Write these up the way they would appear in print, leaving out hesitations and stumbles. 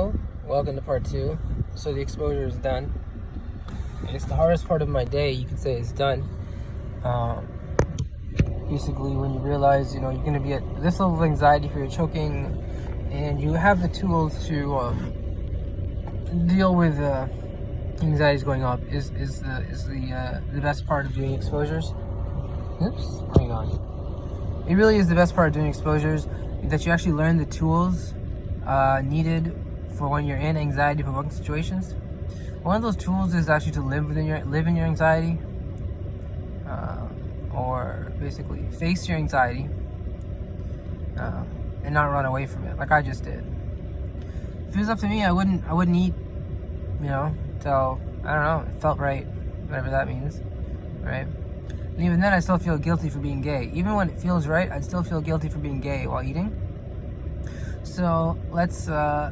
Hello, welcome to part 2. So the exposure is done. It's the hardest part of my day, you could say, is done. Basically, when you realize, you're going to be at this level of anxiety for your choking, and you have the tools to deal with anxieties going up, is the best part of doing exposures. Oops, hang on. It really is the best part of doing exposures, that you actually learn the tools needed for when you're in anxiety provoking situations. One of those tools is actually to live in your anxiety, or basically face your anxiety, and not run away from it like I just did. If it was up to me, I wouldn't eat, till, I don't know, it felt right, whatever that means, right? And even then, I still feel guilty for being gay. Even when it feels right, I'd still feel guilty for being gay while eating. So let's, I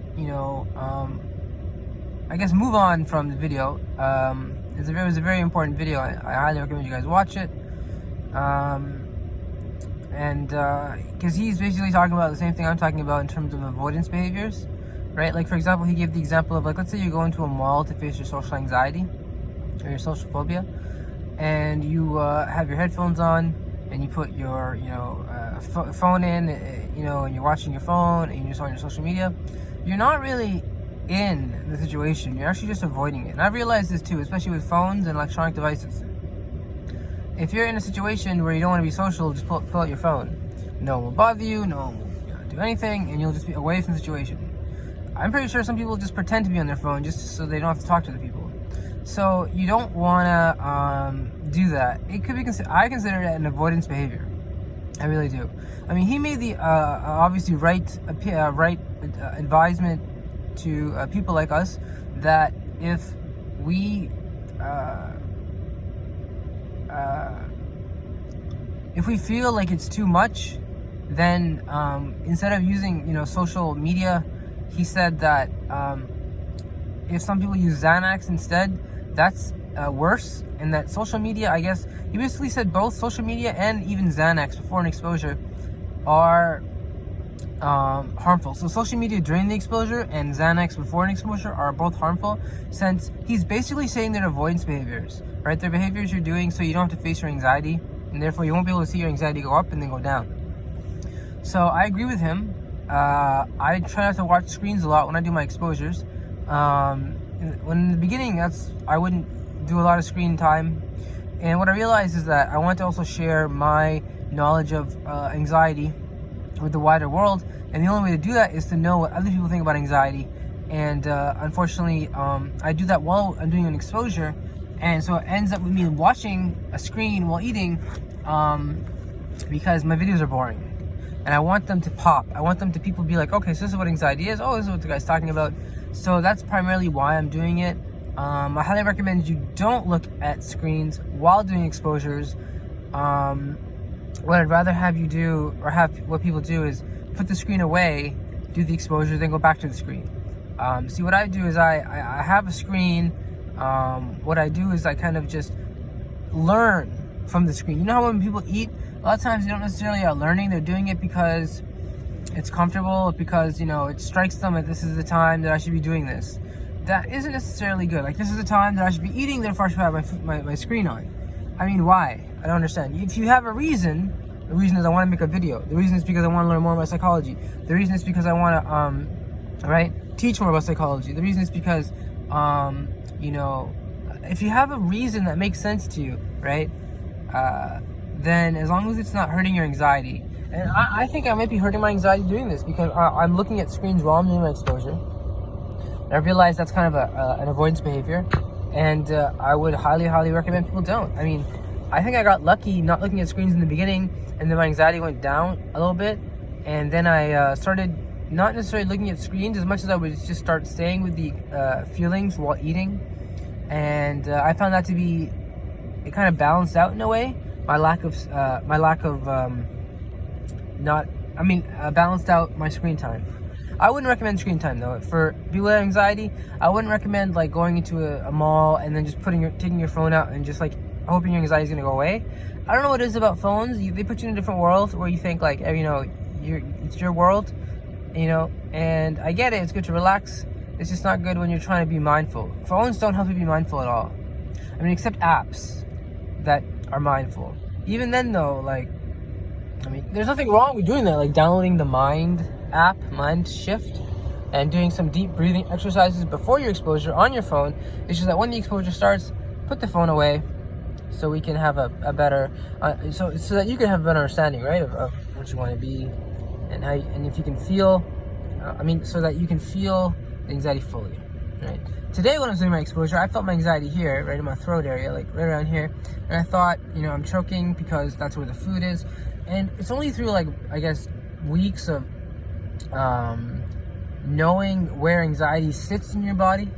guess move on from the video. It was a very important video. I highly recommend you guys watch it. Because he's basically talking about the same thing I'm talking about in terms of avoidance behaviors, right? Like, for example, he gave the example of, like, let's say you go into a mall to face your social anxiety or your social phobia, and you have your headphones on, and you put your, phone in, and you're watching your phone, and you're just on your social media. You're not really in the situation. You're actually just avoiding it. And I've realized this too, especially with phones and electronic devices. If you're in a situation where you don't want to be social, just pull out your phone. No one will bother you, no one will do anything, and you'll just be away from the situation. I'm pretty sure some people just pretend to be on their phone just so they don't have to talk to the people. So you don't want to do that. It could be I consider it an avoidance behavior. I really do. I mean, he made the obviously right advisement to people like us that if we feel like it's too much, then instead of using social media, he said that if some people use Xanax instead, that's worse, and that social media, I guess he basically said both social media and even Xanax before an exposure are harmful. So social media during the exposure and Xanax before an exposure are both harmful, since he's basically saying they're avoidance behaviors, right? They're behaviors you're doing so you don't have to face your anxiety, and therefore you won't be able to see your anxiety go up and then go down. So I agree with him. I try not to watch screens a lot when I do my exposures. When in the beginning, I wouldn't do a lot of screen time, and what I realized is that I want to also share my knowledge of anxiety with the wider world, and the only way to do that is to know what other people think about anxiety. And unfortunately, I do that while I'm doing an exposure, and so it ends up with me watching a screen while eating, because my videos are boring, and I want them to pop. I want people to be like, okay, so this is what anxiety is. Oh, this is what the guy's talking about. So that's primarily why I'm doing it. I highly recommend you don't look at screens while doing exposures. What I'd rather have you do, or have what people do, is put the screen away, do the exposure, then go back to the screen. See, what I do is I have a screen. What I do is I kind of just learn from the screen. You know how when people eat, a lot of times they don't necessarily are learning. They're doing it because it's comfortable, because it strikes them that this is the time that I should be doing this. That isn't necessarily good. Like, this is the time that I should be eating, therefore I should have my screen on. I mean, why? I don't understand. If you have a reason, the reason is I want to make a video. The reason is because I want to learn more about psychology. The reason is because I want to, teach more about psychology. The reason is because, if you have a reason that makes sense to you, right, then as long as it's not hurting your anxiety, and I think I might be hurting my anxiety doing this, because I'm looking at screens while I'm doing my exposure. And I realize that's kind of an avoidance behavior, and I would highly recommend people don't. I mean, I think I got lucky not looking at screens in the beginning, and then my anxiety went down a little bit, and then I started not necessarily looking at screens as much as I would just start staying with the feelings while eating, and I found that to be, it kind of balanced out in a way. Balanced out my screen time. I wouldn't recommend screen time though. For people with anxiety, I wouldn't recommend like going into a mall and then just taking your phone out and just like hoping your anxiety is gonna go away. I don't know what it is about phones. They put you in a different world where you think like, it's your world, and I get it. It's good to relax It's just not good when you're trying to be mindful. Phones don't help you be mindful at all. I mean, except apps that are mindful. Even then, though, like, I mean, there's nothing wrong with doing that, like downloading the Mind app, Mind Shift, and doing some deep breathing exercises before your exposure on your phone. It's just that when the exposure starts, put the phone away, so we can have a better, so that you can have a better understanding, right, of what you want to be, and how, and if you can feel, so that you can feel the anxiety fully, right? Today when I was doing my exposure, I felt my anxiety here, right in my throat area, like right around here, and I thought, I'm choking because that's where the food is, and it's only through, like, I guess, weeks of knowing where anxiety sits in your body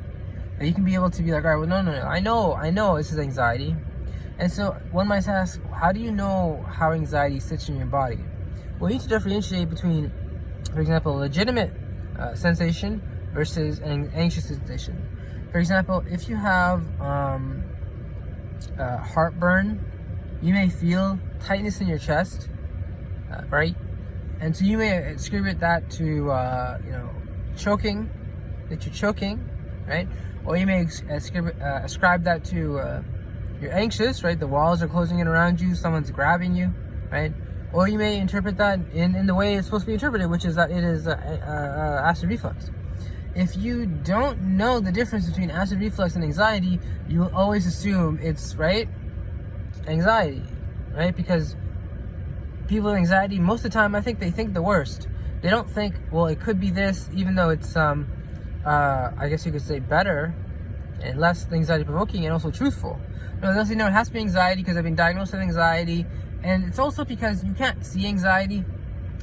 that you can be able to be like, all right, well, no, I know this is anxiety. And so one might ask, how do you know how anxiety sits in your body? Well, you need to differentiate between, for example, a legitimate sensation versus an anxious sensation. For example, if you have heartburn, you may feel tightness in your chest, right? And so you may attribute that to, choking, that you're choking, right? Or you may ascribe that to you're anxious, right? The walls are closing in around you, someone's grabbing you, right? Or you may interpret that in the way it's supposed to be interpreted, which is that it is acid reflux. If you don't know the difference between acid reflux and anxiety, you will always assume it's, right, anxiety, right? Because people with anxiety, most of the time, I think they think the worst. They don't think, well, it could be this, even though it's, I guess you could say, better and less anxiety provoking and also truthful. No, they'll say, no, it has to be anxiety because I've been diagnosed with anxiety. And it's also because you can't see anxiety.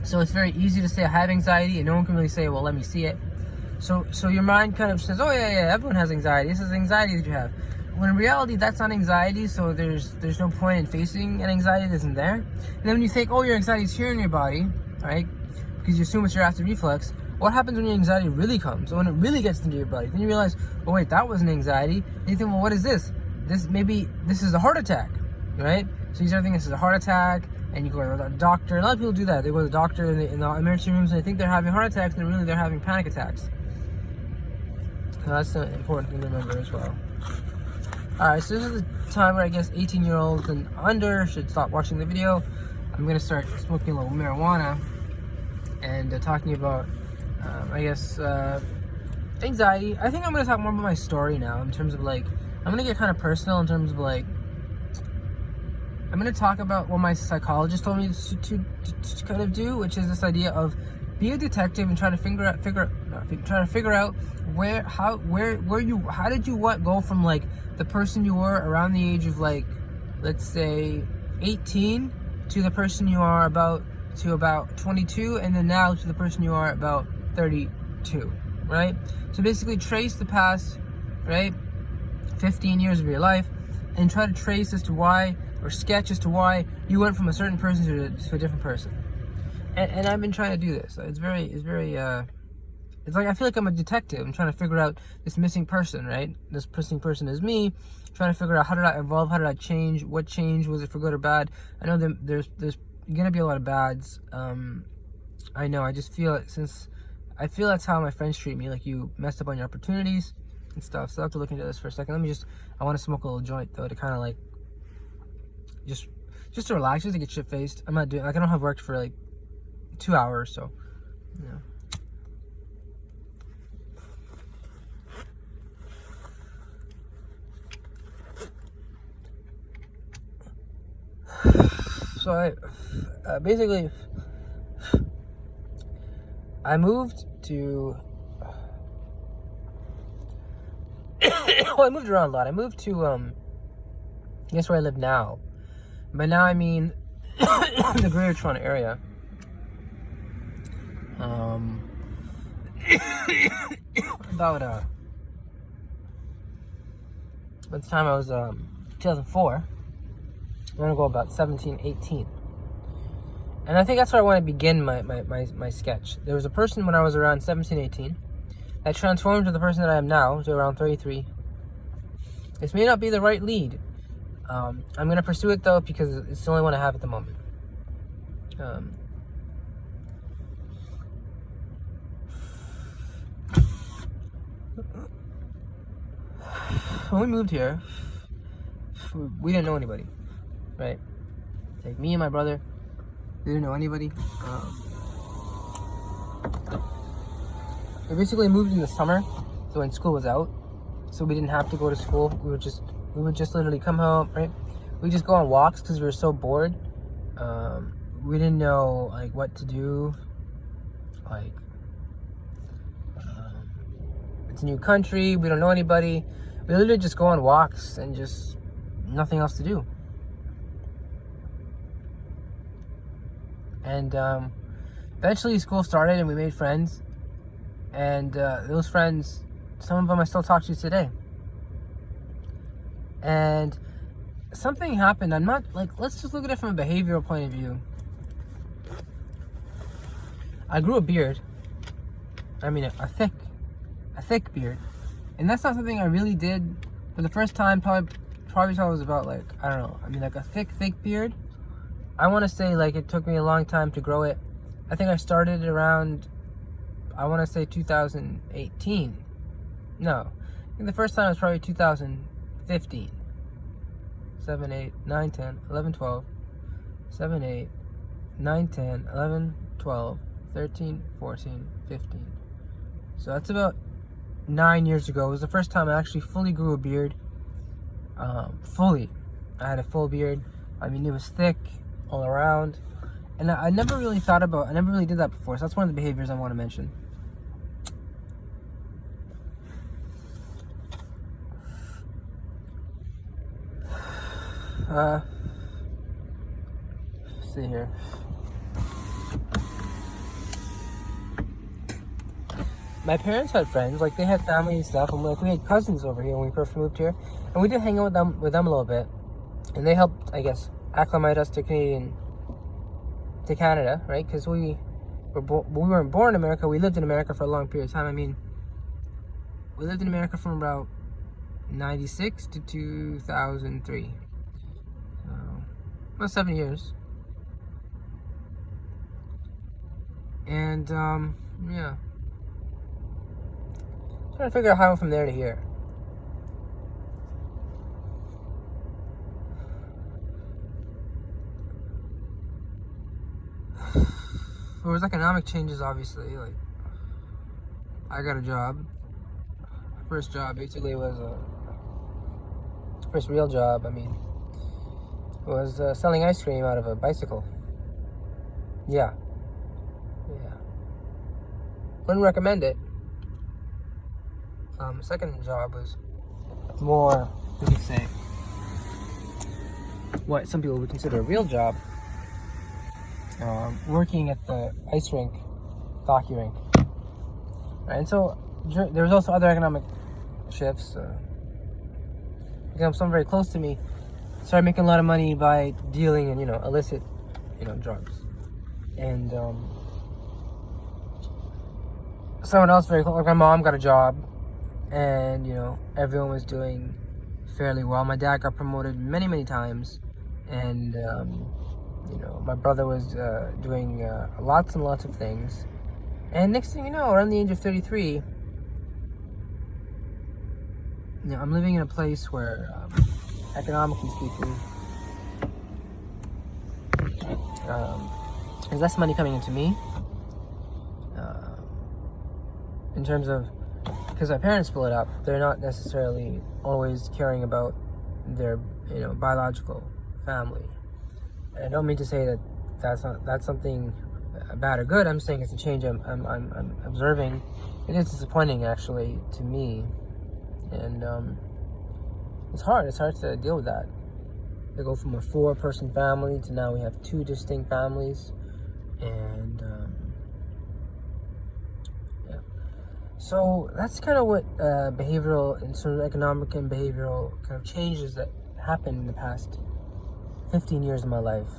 So it's very easy to say I have anxiety and no one can really say, well, let me see it. So your mind kind of says, oh, yeah, everyone has anxiety. This is anxiety that you have. When in reality, that's not anxiety. So there's no point in facing an anxiety that isn't there. And then when you think, oh, your anxiety is here in your body, right? Because you assume it's your acid reflux. What happens when your anxiety really comes? When it really gets into your body? Then you realize, oh wait, that wasn't anxiety. And you think, well, what is this? This is a heart attack, right? So you start thinking this is a heart attack, and you go to the doctor. A lot of people do that. They go to the doctor in the emergency rooms, and they think they're having heart attacks, and really they're having panic attacks. So that's an important thing to remember as well. Alright, so this is the time where I guess 18-year-olds and under should stop watching the video. I'm going to start smoking a little marijuana and talking about anxiety. I think I'm going to talk more about my story now in terms of, like, I'm going to get kind of personal in terms of, like, I'm going to talk about what my psychologist told me to kind of do, which is this idea of be a detective and try to figure out how did you go from, like, the person you were around the age of, like, let's say 18 to the person you are about 22, and then now to the person you are about 32, right? So basically trace the past, right, 15 years of your life and try to trace as to why, or sketch as to why you went from a certain person to a different person. And I've been trying to do this. It's like I feel like I'm a detective. I'm trying to figure out this missing person, right? This missing person is me. Trying to figure out how did I evolve? How did I change? What changed? Was it for good or bad? I know there's gonna be a lot of bads. I know. I just feel it I feel that's how my friends treat me. Like, you messed up on your opportunities and stuff. So I have to look into this for a second. I want to smoke a little joint though to kind of like just to relax, just to get shit faced. I'm not doing, like, I don't have worked for like 2 hours, so yeah. So I moved to well, I moved around a lot. I moved to guess where I live now. By now I mean the Greater Toronto area. About by the time I was 2004, I'm gonna go about 17, 18. And I think that's where I want to begin my sketch. There was a person when I was around 17, 18 that transformed to the person that I am now, to around 33. This may not be the right lead. I'm going to pursue it though because it's the only one I have at the moment. when we moved here, we didn't know anybody, right? Like me and my brother, we didn't know anybody. We basically moved in the summer, so when school was out, so we didn't have to go to school. We would just literally come home, right? We just go on walks because we were so bored. We didn't know like what to do. Like, it's a new country. We don't know anybody. We literally just go on walks and just nothing else to do. And eventually school started and we made friends. And those friends, some of them I still talk to today. And something happened. I'm not like, let's just look at it from a behavioral point of view. I grew a beard. I mean, a thick beard. And that's not something I really did for the first time, probably till I was about like, I don't know. I mean, like a thick beard. I want to say like it took me a long time to grow it. I think I started around, I want to say 2018. No, I think the first time was probably 2015. 7, 8, 9, 10, 11, 12. 7, 8, 9, 10, 11, 12, 13, 14, 15. So that's about 9 years ago. It was the first time I actually fully grew a beard. Fully. I had a full beard. I mean, it was thick all around. And I never really did that before. So that's one of the behaviors I want to mention. See here. My parents had friends, like they had family and stuff, and like we had cousins over here when we first moved here, and we did hang out with them a little bit, and they helped, I guess, acclimate us to Canada, right? Because we weren't born in America. We lived in America for a long period of time. I mean, we lived in America from about 96 to 2003, so about 7 years, and yeah. Trying to figure out how I'm from there to here. There was economic changes, obviously. Like, I got a job. My first job basically was first real job. I mean, was selling ice cream out of a bicycle. Yeah. Wouldn't recommend it. Second job was more, we could say, what some people would consider a real job. Working at the ice rink, hockey rink. Right, and so there was also other economic shifts. Someone very close to me started making a lot of money by dealing in, illicit, drugs. And someone else very close, like my mom got a job. And, everyone was doing fairly well. My dad got promoted many, many times. And, my brother was doing lots and lots of things. And next thing you know, around the age of 33, I'm living in a place where, economically speaking, there's less money coming into me. In terms of, because my parents split up, they're not necessarily always caring about their, biological family. And I don't mean to say that that's something bad or good. I'm saying it's a change I'm observing. It is disappointing, actually, to me. And it's hard. It's hard to deal with that. They go from a 4-person family to now we have 2 distinct families. And so that's kind of what behavioral and sort of economic and behavioral kind of changes that happened in the past 15 years of my life.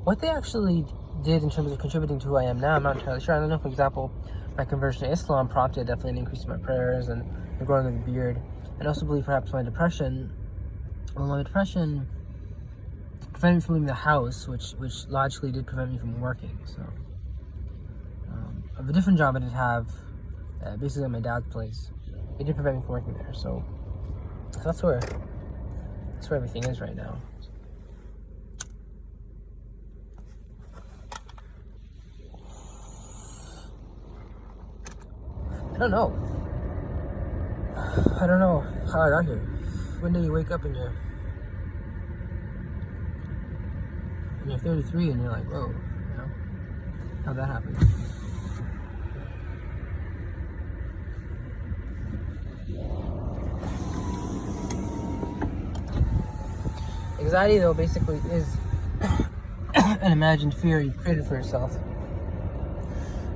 What they actually did in terms of contributing to who I am now, I'm not entirely sure. I don't know, for example, my conversion to Islam prompted definitely an increase in my prayers and the growing of the beard. I also believe perhaps my depression prevented me from leaving the house, which logically did prevent me from working. So, of a different job I did have, basically at my dad's place, it did prevent me from working there. So, So that's where everything is right now. I don't know how I got here. One day you wake up and you're 33 and you're like, whoa, you know, how'd that happen? Anxiety, though, basically is an imagined fear you've created for yourself.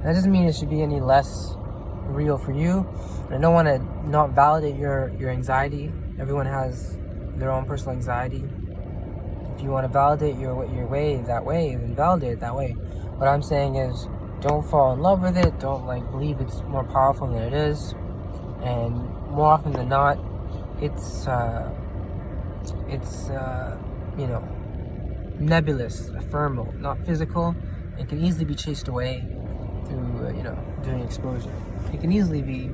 That doesn't mean it should be any less real for you. I don't want to not validate your anxiety. Everyone has their own personal anxiety. If you want to validate your way that way, then validate it that way. What I'm saying is, don't fall in love with it. Don't believe it's more powerful than it is. And more often than not, it's nebulous, ephemeral, not physical. It can easily be chased away through doing exposure. It can easily be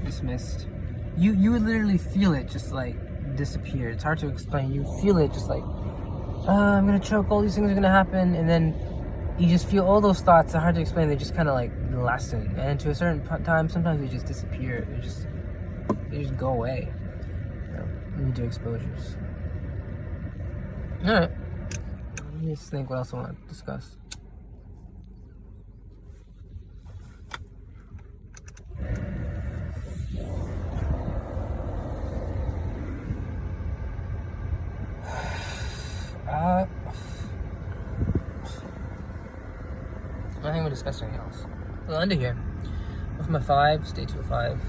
dismissed. You would literally feel it just disappear. It's hard to explain. You feel it just I'm gonna choke, all these things are gonna happen, and then you just feel all those thoughts. Are hard to explain. They just kind of lessen, and to a certain time, sometimes they just disappear. They just go away when you do exposures. All right, let me just think what else I want to discuss. I think we'll discuss anything else. We'll end it here. With my 5, stay to a 5.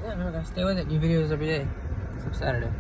Yeah, remember guys, stay with it. New videos every day. Except Saturday.